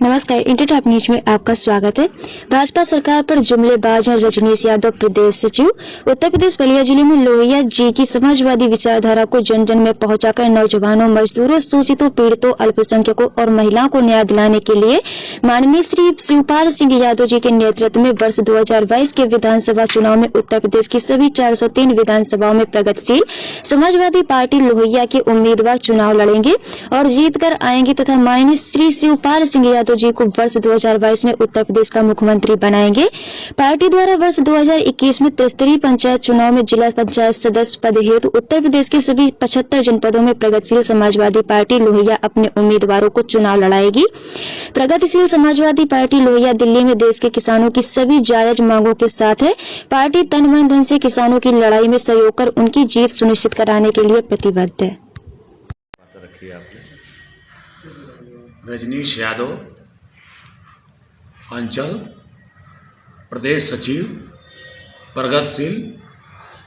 नमस्कार, इंटरटॉप न्यूज में आपका स्वागत है। भाजपा सरकार पर जुमलेबाज हैं रजनीश यादव, प्रदेश सचिव। उत्तर प्रदेश बलिया जिले में लोहिया जी की समाजवादी विचारधारा को जन जन में पहुंचाकर नौजवानों, मजदूरों, शोषितों, पीड़ितों, अल्पसंख्यकों और महिलाओं को न्याय दिलाने के लिए माननीय श्री शिवपाल सिंह यादव जी के नेतृत्व में वर्ष 2022 के विधानसभा चुनाव में उत्तर प्रदेश की सभी 403 विधानसभाओं में प्रगतिशील समाजवादी पार्टी लोहिया के उम्मीदवार चुनाव लड़ेंगे और जीत कर आएंगे तथा माननीय श्री शिवपाल सिंह यादव जी को वर्ष 2022 में उत्तर प्रदेश का मुख्यमंत्री बनाएंगे। पार्टी द्वारा वर्ष 2021 में त्रिस्तरीय पंचायत चुनाव में जिला पंचायत सदस्य पद हेतु उत्तर प्रदेश के सभी 75 जनपदों में प्रगतिशील समाजवादी पार्टी लोहिया अपने उम्मीदवारों को चुनाव लड़ाएगी। प्रगतिशील समाजवादी पार्टी लोहिया दिल्ली में देश के किसानों की सभी जायज मांगों के साथ है। पार्टी तन मन धन से किसानों की लड़ाई में सहयोग कर उनकी जीत सुनिश्चित कराने के लिए प्रतिबद्ध है। रजनीश यादव, अंचल प्रदेश सचिव, प्रगतिशील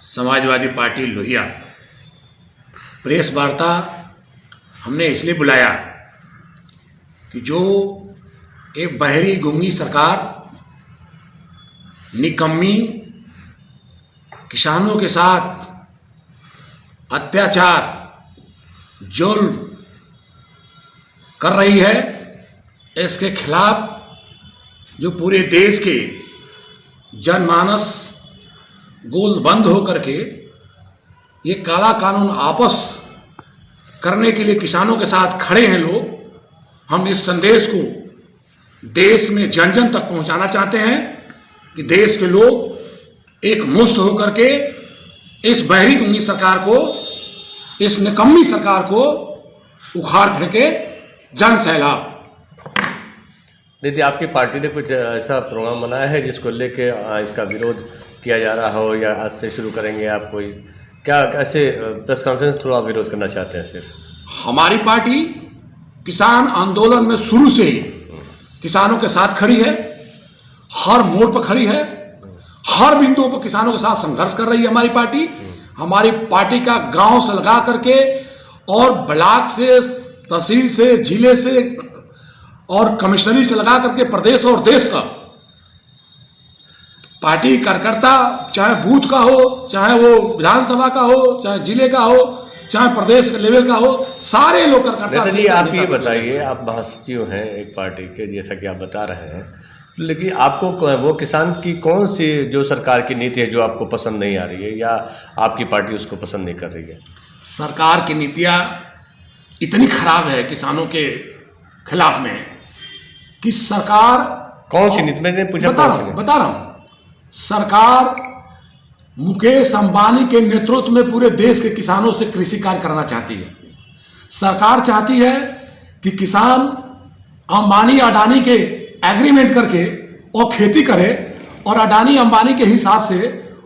समाजवादी पार्टी लोहिया। प्रेस वार्ता हमने इसलिए बुलाया कि जो एक बहरी गूंगी सरकार निकम्मी किसानों के साथ अत्याचार, जुल्म कर रही है, इसके खिलाफ जो पूरे देश के जनमानस गोलबंद होकर के ये काला कानून आपस करने के लिए किसानों के साथ खड़े हैं लोग। हम इस संदेश को देश में जन जन तक पहुंचाना चाहते हैं कि देश के लोग एक मुश्त होकर के इस बहरी गूंगी सरकार को, इस निकम्मी सरकार को उखाड़ फेंके। जन सैलाब। यदि आपकी पार्टी ने कुछ ऐसा प्रोग्राम बनाया है जिसको लेके इसका विरोध किया जा रहा हो, या आज से शुरू करेंगे आप कोई क्या ऐसे प्रेस कॉन्फ्रेंस थोड़ा विरोध करना चाहते हैं? सिर्फ हमारी पार्टी किसान आंदोलन में शुरू से ही किसानों के साथ खड़ी है, हर मोड़ पर खड़ी है, हर बिंदुओं पर किसानों के साथ संघर्ष कर रही है हमारी पार्टी। हमारी पार्टी का गांव से लगा करके और ब्लॉक से, तहसील से, जिले से और कमिश्नरी से लगा करके प्रदेश और देश तक पार्टी कार्यकर्ता, चाहे बूथ का हो, चाहे वो विधानसभा का हो, चाहे जिले का हो, चाहे प्रदेश के लेवल का हो, सारे लोग कार्यकर्ता। जी, आप ये बताइए, आप महासचिव हैं एक पार्टी के, जैसा कि आप बता रहे हैं, लेकिन आपको वो किसान की कौन सी जो सरकार की नीति है जो आपको पसंद नहीं आ रही है, या आपकी पार्टी उसको पसंद नहीं कर रही है? सरकार की नीतियां इतनी खराब है किसानों के खिलाफ में कि सरकार कौन सी नीति, मैंने पूछा बता रहा हूं। सरकार मुकेश अंबानी के नेतृत्व में पूरे देश के किसानों से कृषि कार्य करना चाहती है। सरकार चाहती है कि किसान अंबानी अडानी के एग्रीमेंट करके और खेती करे और अडानी अंबानी के हिसाब से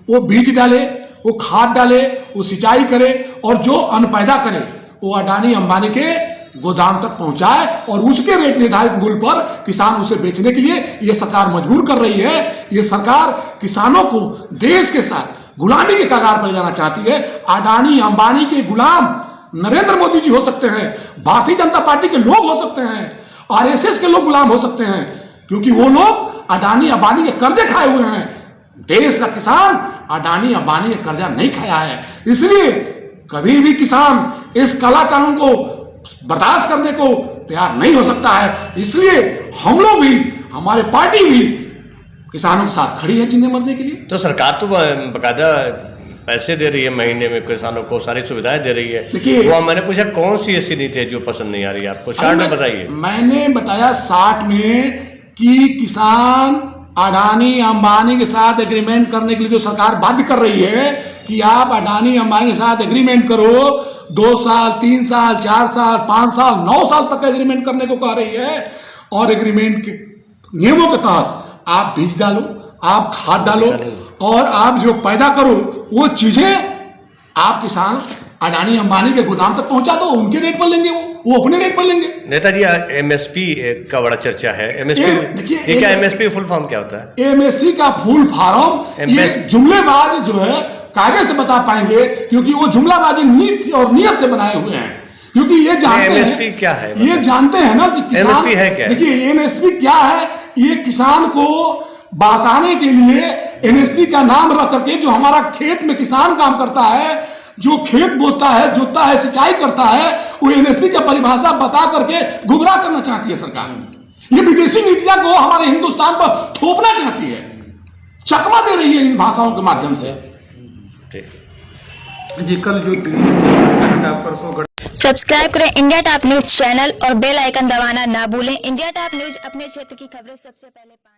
वो बीज डाले, वो खाद डाले, वो सिंचाई करे और जो अन्न पैदा करे वो अडानी अंबानी के गोदाम तक पहुंचाए और उसके रेट निर्धारित मूल्य पर किसान उसे बेचने के लिए यह सरकार मजबूर कर रही है। यह सरकार किसानों को देश के साथ गुलामी के कगार पर जाना चाहती है। अडानी अंबानी के गुलाम नरेंद्र मोदी जी हो सकते हैं, भारतीय जनता पार्टी के लोग हो सकते हैं, आरएसएस के लोग गुलाम हो सकते हैं, क्योंकि वो लोग अडानी अंबानी के कर्जे खाए हुए हैं। देश का किसान अडानी अंबानी का कर्जा नहीं खाया है, इसलिए कभी भी किसान इस काला कानून को बर्दाश्त करने को तैयार नहीं हो सकता है। इसलिए हम लोग भी, हमारे पार्टी भी किसानों के साथ खड़ी है जीने मरने के लिए। तो सरकार तो बकायदा पैसे दे रही है, महीने में किसानों को सारी सुविधाएं दे रही है। देखिए, वो मैंने पूछा कौन सी ऐसी नीति है जो पसंद नहीं आ रही है आपको? 60 में बताइए। मैंने बताया 60 में कि किसान अडानी अंबानी के साथ एग्रीमेंट करने के लिए जो सरकार बाध्य कर रही है कि आप अडानी अंबानी के साथ एग्रीमेंट करो, 2 साल, 3 साल, 4 साल, 5 साल, 9 साल तक का एग्रीमेंट करने को कह रही है। और एग्रीमेंट के नियमों के तहत आप बीज डालो, आप खाद डालो और आप जो पैदा करो वो चीजें आप किसान अडानी अंबानी के गोदाम तक पहुंचा दो, उनके रेट पर लेंगे, वो अपने रेट पर लेंगे। नेताजी, एमएसपी का बड़ा चर्चा है। एमएसपी क्या, एमएसपी फुल फॉर्म क्या होता है? एमएसपी का फुल फॉर्म ये जुमलेबाज जो है कायदे से बता पाएंगे, क्योंकि वो जुमलाबाजी नीति और नियत से बनाए हुए हैं। क्योंकि ये जानते हैं एमएसपी क्या है, ये जानते हैं ना कि किसान, एमएसपी है क्या? देखिए एमएसपी क्या है, ये किसान को बताने के लिए एमएसपी का नाम रख करके जो हमारा खेत में किसान काम करता है, जो खेत बोता है, जोतता है, सिंचाई करता है, वो एमएसपी का परिभाषा बता करके गुमराह करना चाहती है सरकार। ये विदेशी नीतियां को हमारे हिंदुस्तान पर थोपना चाहती है, चकमा दे रही है इन भाषाओं के माध्यम से। जी कल जो दिल्ली परसों सब्सक्राइब करें इंडिया टॉप न्यूज चैनल और बेल आइकन दबाना ना भूलें। इंडिया टॉप न्यूज अपने क्षेत्र की खबरें सबसे पहले पाएं।